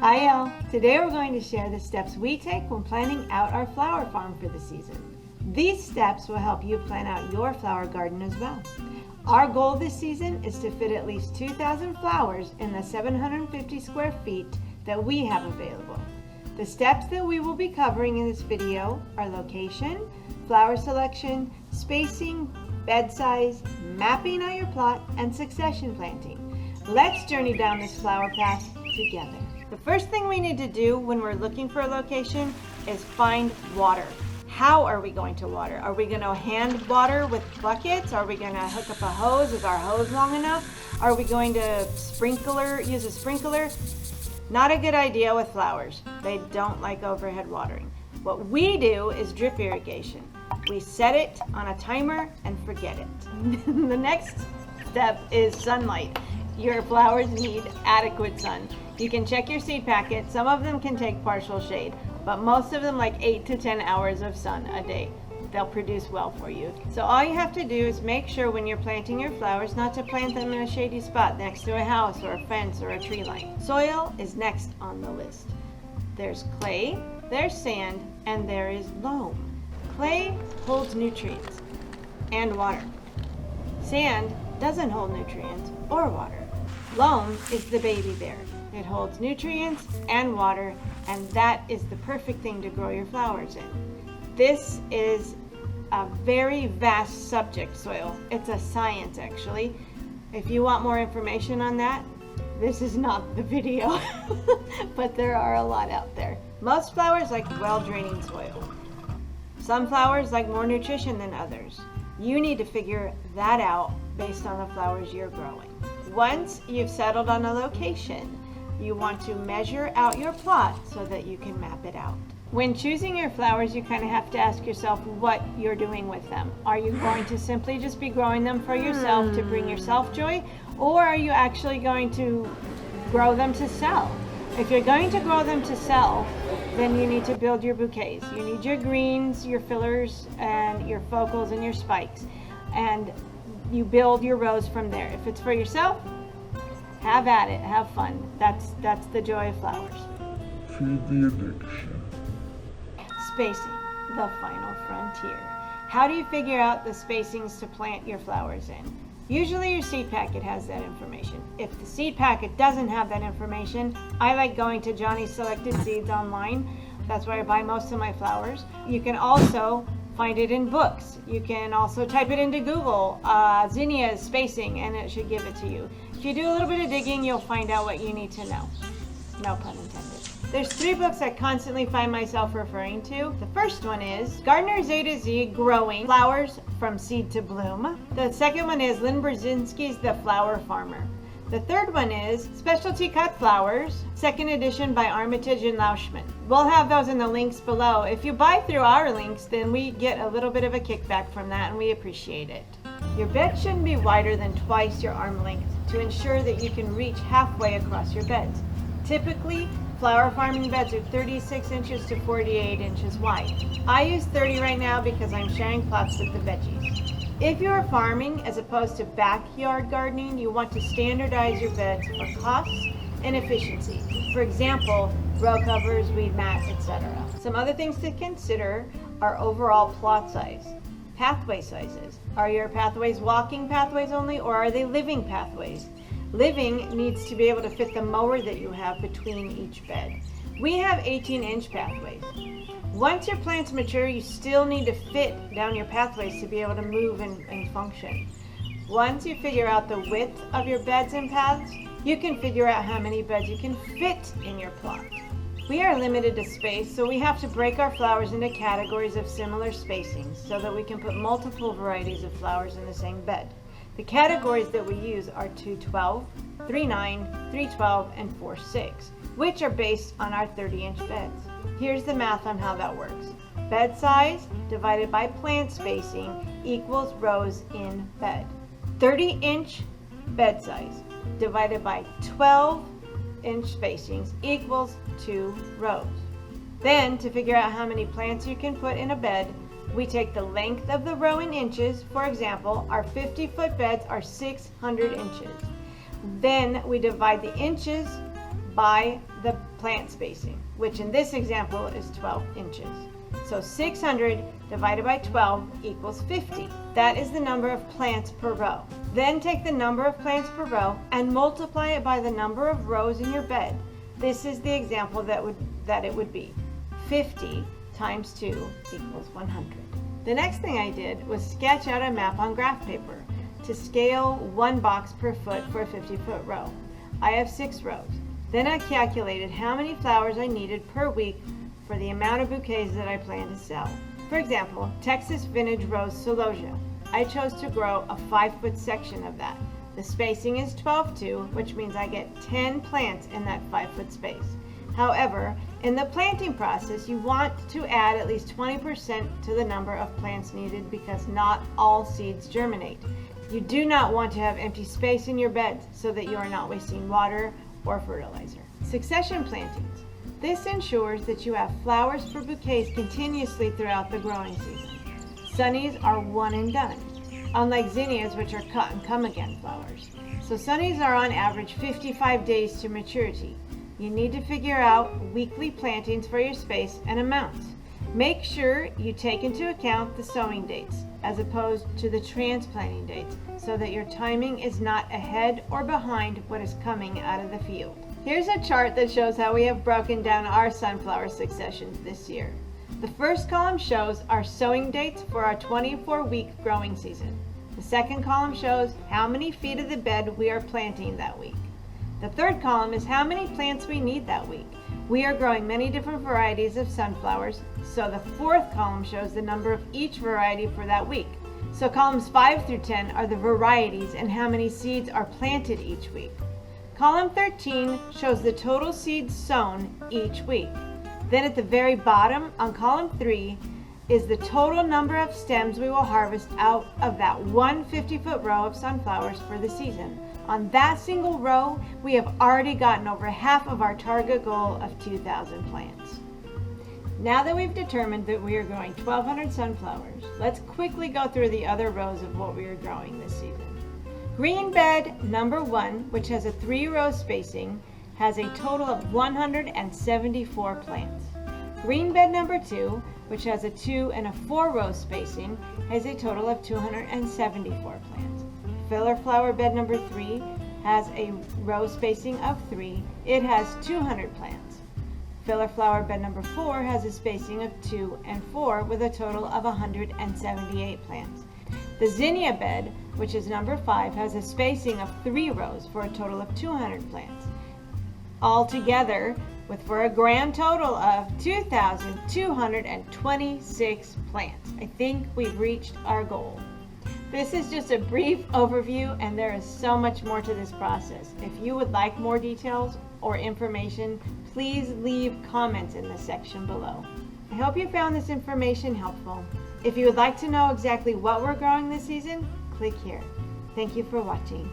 Hi y'all! Today we're going to share the steps we take when planning out our flower farm for the season. These steps will help you plan out your flower garden as well. Our goal this season is to fit at least 2,000 flowers in the 750 square feet that we have available. The steps that we will be covering in this video are location, flower selection, spacing, bed size, mapping out your plot, and succession planting. Let's journey down this flower path together. The first thing we need to do when we're looking for a location is find water. How are we going to water? Are we going to hand water with buckets? Are we going to hook up a hose? Is our hose long enough? Are we going to use a sprinkler? Not a good idea with flowers. They don't like overhead watering. What we do is drip irrigation. We set it on a timer and forget it. The next step is sunlight. Your flowers need adequate sun. You can check your seed packet. Some of them can take partial shade, but most of them like 8 to 10 hours of sun a day. They'll produce well for you. So all you have to do is make sure when you're planting your flowers not to plant them in a shady spot next to a house or a fence or a tree line. Soil is next on the list. There's clay, there's sand, and there is loam. Clay holds nutrients and water. Sand doesn't hold nutrients or water. Loam is the baby bear. It holds nutrients and water, and that is the perfect thing to grow your flowers in. This is a very vast subject, soil. It's a science, actually. If you want more information on that, this is not the video, but there are a lot out there. Most flowers like well-draining soil. Some flowers like more nutrition than others. You need to figure that out based on the flowers you're growing. Once you've settled on a location, you want to measure out your plot so that you can map it out. When choosing your flowers, you kind of have to ask yourself what you're doing with them. Are you going to simply just be growing them for yourself to bring yourself joy, or are you actually going to grow them to sell? If you're going to grow them to sell, then you need to build your bouquets. You need your greens, your fillers, and your focals and your spikes. And you build your rows from there. If it's for yourself, have at it, have fun. That's the joy of flowers. Feed the addiction. Spacing, the final frontier. How do you figure out the spacings to plant your flowers in? Usually your seed packet has that information. If the seed packet doesn't have that information, I like going to Johnny's Selected Seeds online. That's where I buy most of my flowers. You can also find it in books. You can also type it into Google, zinnias spacing, and it should give it to you. If you do a little bit of digging, you'll find out what you need to know. No pun intended. There's 3 books I constantly find myself referring to. The first one is Gardener's A to Z, Growing Flowers from Seed to Bloom. The second one is Lynn Brzezinski's The Flower Farmer. The third one is Specialty Cut Flowers, 2nd edition by Armitage and Lauschman. We'll have those in the links below. If you buy through our links, then we get a little bit of a kickback from that, and we appreciate it. Your bed shouldn't be wider than twice your arm length to ensure that you can reach halfway across your beds. Typically, flower farming beds are 36 inches to 48 inches wide. I use 30 right now because I'm sharing plots with the veggies. If you are farming as opposed to backyard gardening, you want to standardize your beds for costs and efficiency. For example, row covers, weed mat, etc. Some other things to consider are overall plot size, pathway sizes. Are your pathways walking pathways only, or are they living pathways? Living needs to be able to fit the mower that you have between each bed. We have 18-inch pathways. Once your plants mature, you still need to fit down your pathways to be able to move and function. Once you figure out the width of your beds and paths, you can figure out how many beds you can fit in your plot. We are limited to space, so we have to break our flowers into categories of similar spacings so that we can put multiple varieties of flowers in the same bed. The categories that we use are 212, 39, 312, and 46, which are based on our 30-inch beds. Here's the math on how that works. Bed size divided by plant spacing equals rows in bed. 30-inch bed size divided by 12-inch spacings equals 2 rows. Then, to figure out how many plants you can put in a bed, we take the length of the row in inches. For example, our 50-foot beds are 600 inches. Then we divide the inches by the plant spacing, which in this example is 12 inches. So 600 divided by 12 equals 50. That is the number of plants per row. Then take the number of plants per row and multiply it by the number of rows in your bed. This is the example that it would be. 50 times 2 equals 100. The next thing I did was sketch out a map on graph paper to scale 1 box per foot for a 50-foot row. I have 6 rows. Then I calculated how many flowers I needed per week for the amount of bouquets that I plan to sell. For example, Texas Vintage Rose Celosia. I chose to grow a 5-foot section of that. The spacing is 12-2, which means I get 10 plants in that 5-foot space. However, in the planting process, you want to add at least 20% to the number of plants needed because not all seeds germinate. You do not want to have empty space in your beds so that you are not wasting water or fertilizer. Succession plantings. This ensures that you have flowers for bouquets continuously throughout the growing season. Sunnies are one and done, unlike zinnias, which are cut and come again flowers. So sunnies are on average 55 days to maturity. You need to figure out weekly plantings for your space and amounts. Make sure you take into account the sowing dates as opposed to the transplanting dates so that your timing is not ahead or behind what is coming out of the field. Here's a chart that shows how we have broken down our sunflower successions this year. The first column shows our sowing dates for our 24-week growing season. The second column shows how many feet of the bed we are planting that week. The third column is how many plants we need that week. We are growing many different varieties of sunflowers, so the fourth column shows the number of each variety for that week. So columns 5 through 10 are the varieties and how many seeds are planted each week. Column 13 shows the total seeds sown each week. Then at the very bottom on column 3 is the total number of stems we will harvest out of that 150-foot row of sunflowers for the season. On that single row, we have already gotten over half of our target goal of 2,000 plants. Now that we've determined that we are growing 1,200 sunflowers, let's quickly go through the other rows of what we are growing this season. Green bed number 1, which has a 3-row spacing, has a total of 174 plants. Green bed number 2, which has a 2 and a 4-row spacing, has a total of 274 plants. Filler flower bed number 3 has a row spacing of 3. It has 200 plants. Filler flower bed number 4 has a spacing of 2 and 4 with a total of 178 plants. The zinnia bed, which is number 5, has a spacing of 3 rows for a total of 200 plants. Altogether, for a grand total of 2,226 plants. I think we've reached our goal. This is just a brief overview, and there is so much more to this process. If you would like more details or information, please leave comments in the section below. I hope you found this information helpful. If you would like to know exactly what we're growing this season, click here. Thank you for watching.